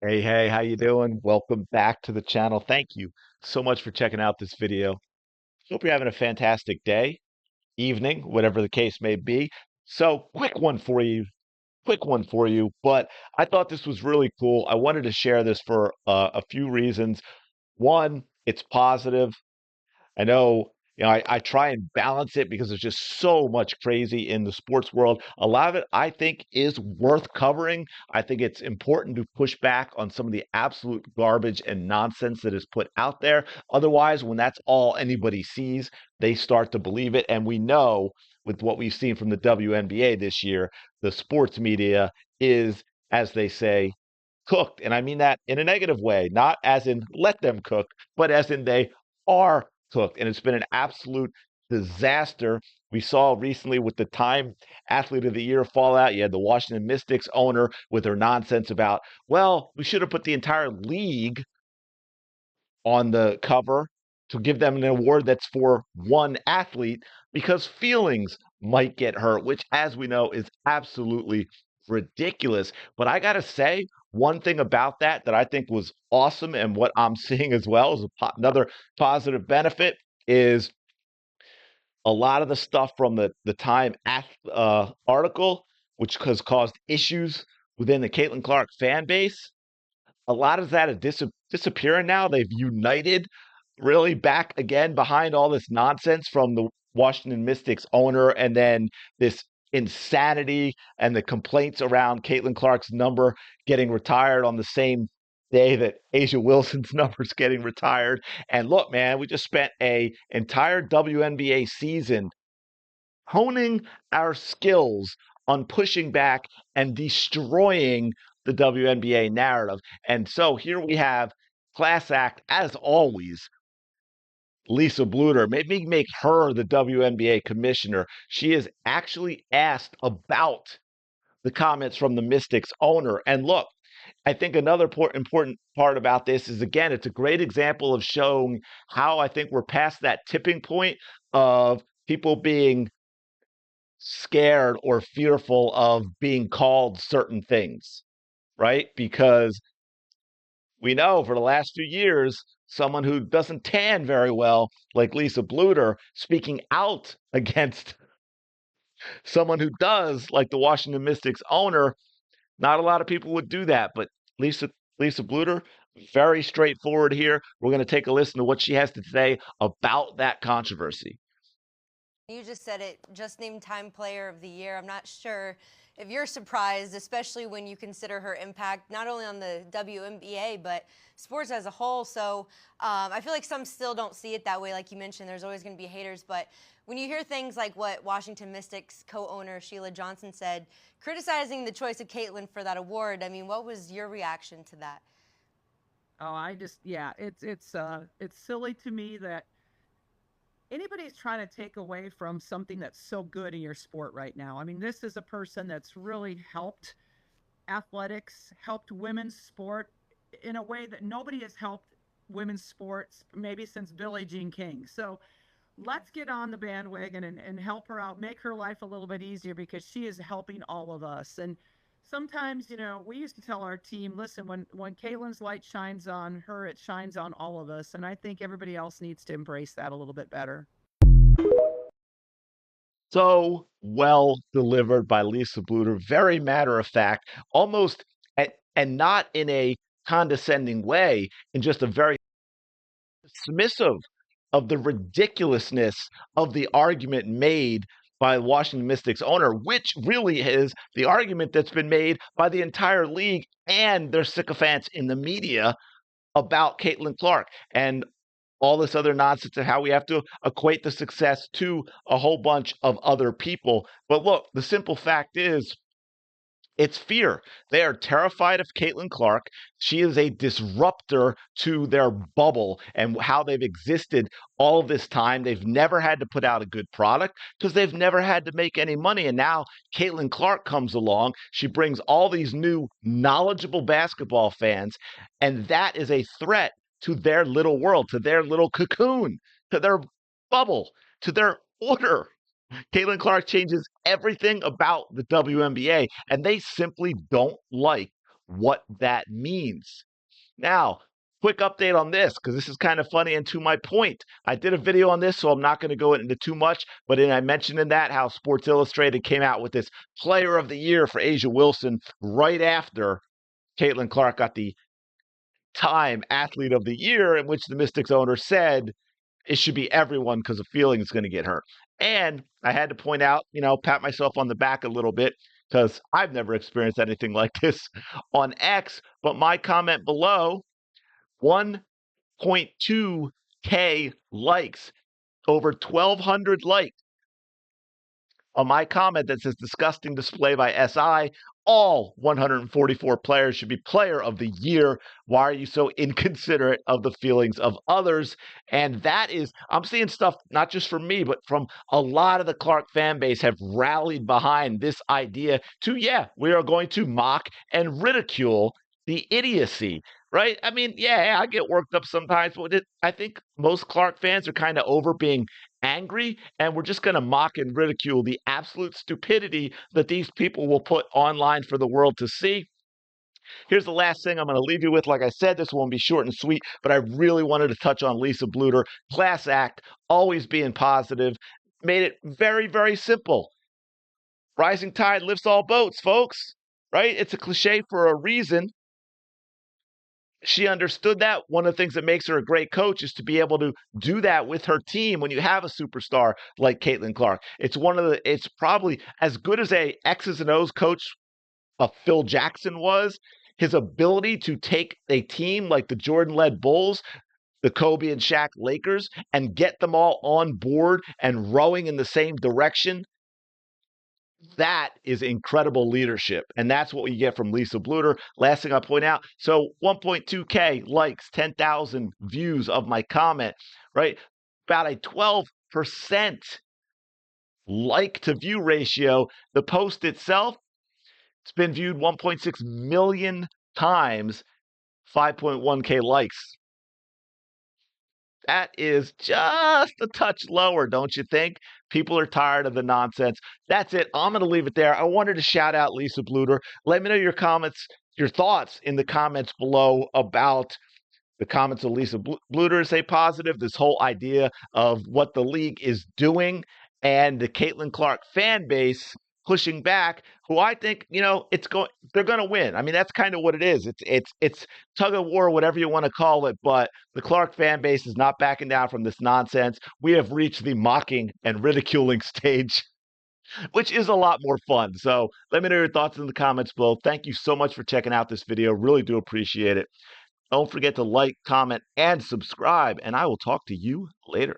Hey, hey, how you doing? Welcome back to the channel. Thank you so much for checking out this video. Hope you're having a fantastic day, evening, whatever the case may be. So, quick one for you, but I thought this was really cool. I wanted to share this for a few reasons. One, it's positive. I know, I try and balance it because there's just so much crazy in the sports world. A lot of it, I think, is worth covering. I think it's important to push back on some of the absolute garbage and nonsense that is put out there. Otherwise, when that's all anybody sees, they start to believe it. And we know with what we've seen from the WNBA this year, the sports media is, as they say, cooked. And I mean that in a negative way, not as in let them cook, but as in they are cooked. And it's been an absolute disaster. We saw recently with the Time Athlete of the Year fallout. You had the Washington Mystics owner with her nonsense about, well, we should have put the entire league on the cover to give them an award that's for one athlete because feelings might get hurt, which, as we know, is absolutely ridiculous. But I got to say, one thing about that I think was awesome, and what I'm seeing as well as another positive benefit is a lot of the stuff from the Time article, which has caused issues within the Caitlin Clark fan base. A lot of that is disappearing now. They've united really back again behind all this nonsense from the Washington Mystics owner, and then this insanity and the complaints around Caitlin Clark's number getting retired on the same day that Asia Wilson's number's getting retired. And look, man, we just spent a entire WNBA season honing our skills on pushing back and destroying the WNBA narrative. And so here we have class act, as always, Lisa Bluder. Maybe make her the WNBA commissioner. She is actually asked about the comments from the Mystics owner. And look, I think another important part about this is, again, it's a great example of showing how I think we're past that tipping point of people being scared or fearful of being called certain things, right? Because we know for the last few years, someone who doesn't tan very well, like Lisa Bluder, speaking out against someone who does, like the Washington Mystics owner, not a lot of people would do that. But Lisa Bluder, very straightforward here. We're going to take a listen to what she has to say about that controversy. You just said it, just named Time Player of the Year. I'm not sure if you're surprised, especially when you consider her impact not only on the WNBA, but sports as a whole. So I feel like some still don't see it that way. Like you mentioned, there's always going to be haters. But when you hear things like what Washington Mystics co-owner Sheila Johnson said, criticizing the choice of Caitlin for that award, I mean, what was your reaction to that? Oh, yeah, it's silly to me that anybody's trying to take away from something that's so good in your sport right now. I mean, this is a person that's really helped athletics, helped women's sport in a way that nobody has helped women's sports maybe since Billie Jean King. So let's get on the bandwagon and help her out, make her life a little bit easier because she is helping all of us. And sometimes, we used to tell our team, listen, when Caitlin's light shines on her, it shines on all of us. And I think everybody else needs to embrace that a little bit better. So well delivered by Lisa Bluder, very matter of fact, almost and not in a condescending way, in just a very dismissive of the ridiculousness of the argument made by the Washington Mystics owner, which really is the argument that's been made by the entire league and their sycophants in the media about Caitlin Clark and all this other nonsense and how we have to equate the success to a whole bunch of other people. But look, the simple fact is, it's fear. They are terrified of Caitlin Clark. She is a disruptor to their bubble and how they've existed all this time. They've never had to put out a good product because they've never had to make any money. And now Caitlin Clark comes along. She brings all these new knowledgeable basketball fans, and that is a threat to their little world, to their little cocoon, to their bubble, to their order. Caitlin Clark changes everything about the WNBA, and they simply don't like what that means. Now, quick update on this, because this is kind of funny and to my point. I did a video on this, so I'm not going to go into too much, but I mentioned in that how Sports Illustrated came out with this Player of the Year for A'ja Wilson right after Caitlin Clark got the Time Athlete of the Year, in which the Mystics owner said it should be everyone because the feeling is going to get hurt. And I had to point out, pat myself on the back a little bit because I've never experienced anything like this on X. But my comment below, 1.2K likes, over 1,200 likes on my comment that says disgusting display by SI. All 144 players should be Player of the Year. Why are you so inconsiderate of the feelings of others? And that is, I'm seeing stuff not just from me, but from a lot of the Clark fan base have rallied behind this idea to, we are going to mock and ridicule the idiocy, right? I mean, I get worked up sometimes, but I think most Clark fans are kind of over being angry, and we're just going to mock and ridicule the absolute stupidity that these people will put online for the world to see. Here's the last thing I'm going to leave you with. Like I said, this won't be short and sweet, but I really wanted to touch on Lisa Bluder. Class act, always being positive, made it very, very simple. Rising tide lifts all boats, folks, right? It's a cliche for a reason. She understood that. One of the things that makes her a great coach is to be able to do that with her team when you have a superstar like Caitlin Clark. It's probably as good as a X's and O's coach Phil Jackson was. His ability to take a team like the Jordan-led Bulls, the Kobe and Shaq Lakers, and get them all on board and rowing in the same direction. That is incredible leadership, and that's what we get from Lisa Bluder. Last thing I'll point out, so 1.2K likes, 10,000 views of my comment, right? About a 12% like-to-view ratio. The post itself, it's been viewed 1.6 million times, 5.1K likes. That is just a touch lower, don't you think? People are tired of the nonsense. That's it. I'm going to leave it there. I wanted to shout out Lisa Bluder. Let me know your comments, your thoughts in the comments below about the comments of Lisa Bluder. Say positive, this whole idea of what the league is doing, and the Caitlin Clark fan base pushing back, who I think, they're going to win. I mean, that's kind of what it is. It's tug of war, whatever you want to call it, but the Clark fan base is not backing down from this nonsense. We have reached the mocking and ridiculing stage, which is a lot more fun. So let me know your thoughts in the comments below. Thank you so much for checking out this video. Really do appreciate it. Don't forget to like, comment, and subscribe, and I will talk to you later.